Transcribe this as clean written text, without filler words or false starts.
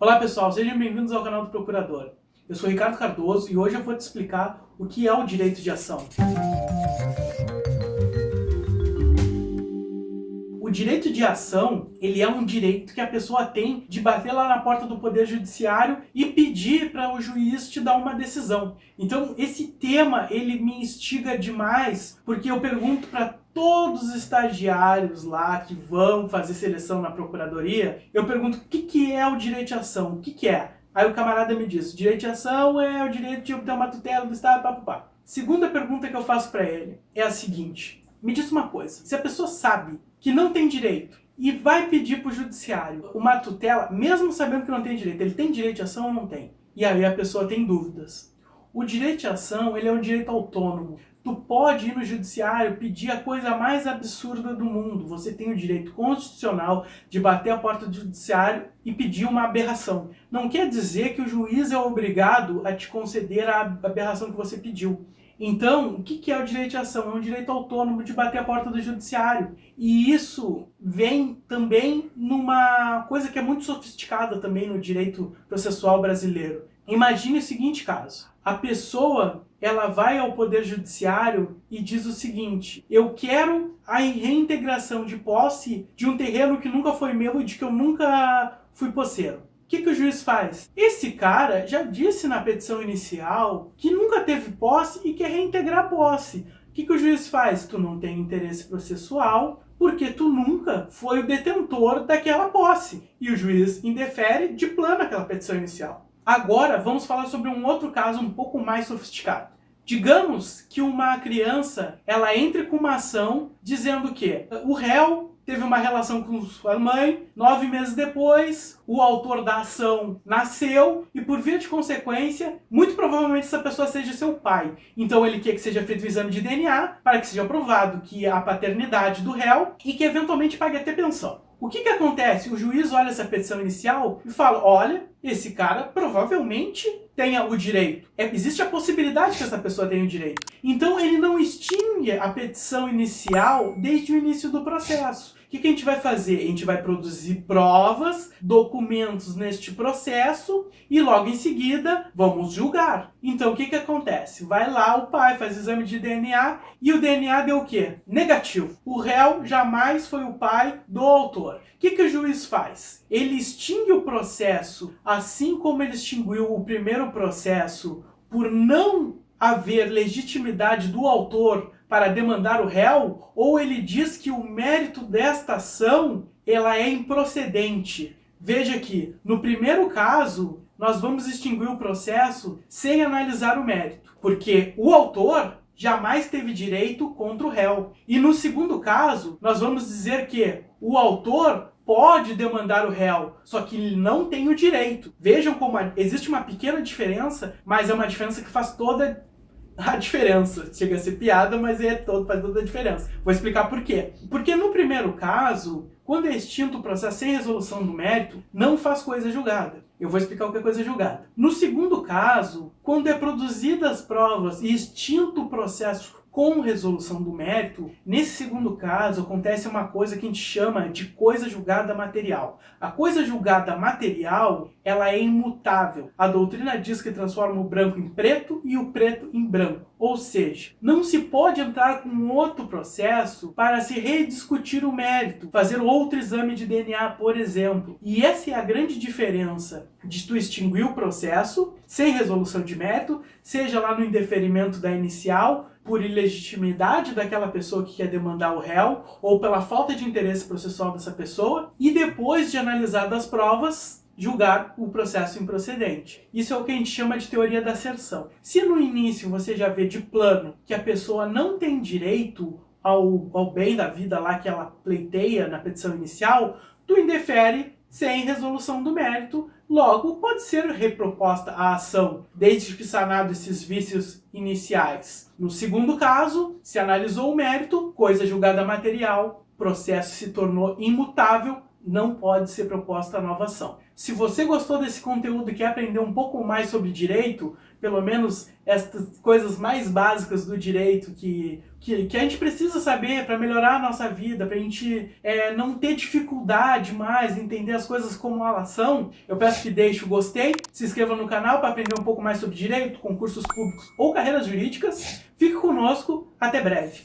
Olá pessoal, sejam bem-vindos ao canal do Procurador. Eu sou Ricardo Cardoso e hoje eu vou te explicar o que é o direito de ação. O direito de ação, ele é um direito que a pessoa tem de bater lá na porta do Poder Judiciário e pedir para o juiz te dar uma decisão. Então, esse tema, ele me instiga demais, porque eu pergunto para todos os estagiários lá que vão fazer seleção na Procuradoria, eu pergunto o que é o direito de ação, o que é? Aí o camarada me diz, o direito de ação é o direito de obter uma tutela do Estado, papapá. Segunda pergunta que eu faço para ele é a seguinte, me diz uma coisa, se a pessoa sabe que não tem direito e vai pedir para o judiciário uma tutela, mesmo sabendo que não tem direito, ele tem direito de ação ou não tem? E aí a pessoa tem dúvidas. O direito de ação, ele é um direito autônomo. Tu pode ir no judiciário pedir a coisa mais absurda do mundo. Você tem o direito constitucional de bater a porta do judiciário e pedir uma aberração. Não quer dizer que o juiz é obrigado a te conceder a aberração que você pediu. Então, o que é o direito de ação? É um direito autônomo de bater a porta do judiciário. E isso vem também numa coisa que é muito sofisticada também no direito processual brasileiro. Imagine o seguinte caso. A pessoa, ela vai ao Poder Judiciário e diz o seguinte, eu quero a reintegração de posse de um terreno que nunca foi meu e de que eu nunca fui posseiro. O que o juiz faz? Esse cara já disse na petição inicial que nunca teve posse e quer reintegrar a posse. O que o juiz faz? Tu não tem interesse processual porque tu nunca foi o detentor daquela posse. E o juiz indefere de plano aquela petição inicial. Agora vamos falar sobre um outro caso um pouco mais sofisticado. Digamos que uma criança ela entre com uma ação dizendo que o réu teve uma relação com sua mãe, 9 meses depois, o autor da ação nasceu e por via de consequência, muito provavelmente essa pessoa seja seu pai. Então ele quer que seja feito o exame de DNA para que seja provado que a paternidade do réu e que eventualmente pague até pensão. O que acontece? O juiz olha essa petição inicial e fala, olha, esse cara provavelmente tenha o direito. Existe a possibilidade que essa pessoa tenha o direito. Então ele não extingue a petição inicial desde o início do processo. O que a gente vai fazer? A gente vai produzir provas, documentos neste processo e logo em seguida vamos julgar. Então o que acontece? Vai lá o pai, faz exame de DNA e o DNA deu o quê? Negativo. O réu jamais foi o pai do autor. O que o juiz faz? Ele extingue o processo, assim como ele extinguiu o primeiro processo por não haver legitimidade do autor para demandar o réu, ou ele diz que o mérito desta ação ela é improcedente. Veja que, no primeiro caso, nós vamos extinguir o processo sem analisar o mérito, porque o autor jamais teve direito contra o réu. E no segundo caso, nós vamos dizer que o autor pode demandar o réu, só que ele não tem o direito. Vejam como existe uma pequena diferença, mas é uma diferença que faz toda a diferença. Chega a ser piada, mas faz toda a diferença. Vou explicar por quê. Porque no primeiro caso, quando é extinto o processo sem resolução do mérito, não faz coisa julgada. Eu vou explicar o que é coisa julgada. No segundo caso, quando é produzidas as provas e extinto o processo com resolução do mérito, nesse segundo caso acontece uma coisa que a gente chama de coisa julgada material. A coisa julgada material, ela é imutável. A doutrina diz que transforma o branco em preto e o preto em branco. Ou seja, não se pode entrar com outro processo para se rediscutir o mérito, fazer outro exame de DNA, por exemplo. E essa é a grande diferença de tu extinguir o processo sem resolução de mérito, seja lá no indeferimento da inicial, por ilegitimidade daquela pessoa que quer demandar o réu, ou pela falta de interesse processual dessa pessoa, e depois de analisar as provas, julgar o processo improcedente. Isso é o que a gente chama de teoria da asserção. Se no início você já vê de plano que a pessoa não tem direito ao bem da vida lá que ela pleiteia na petição inicial, tu indefere sem resolução do mérito, logo pode ser reproposta a ação, desde que sanado esses vícios iniciais. No segundo caso, se analisou o mérito, coisa julgada material, processo se tornou imutável, não pode ser proposta a nova ação. Se você gostou desse conteúdo e quer aprender um pouco mais sobre direito, pelo menos estas coisas mais básicas do direito que a gente precisa saber para melhorar a nossa vida, para a gente não ter dificuldade mais em entender as coisas como elas são, eu peço que deixe o gostei, se inscreva no canal para aprender um pouco mais sobre direito, concursos públicos ou carreiras jurídicas. Fique conosco, até breve.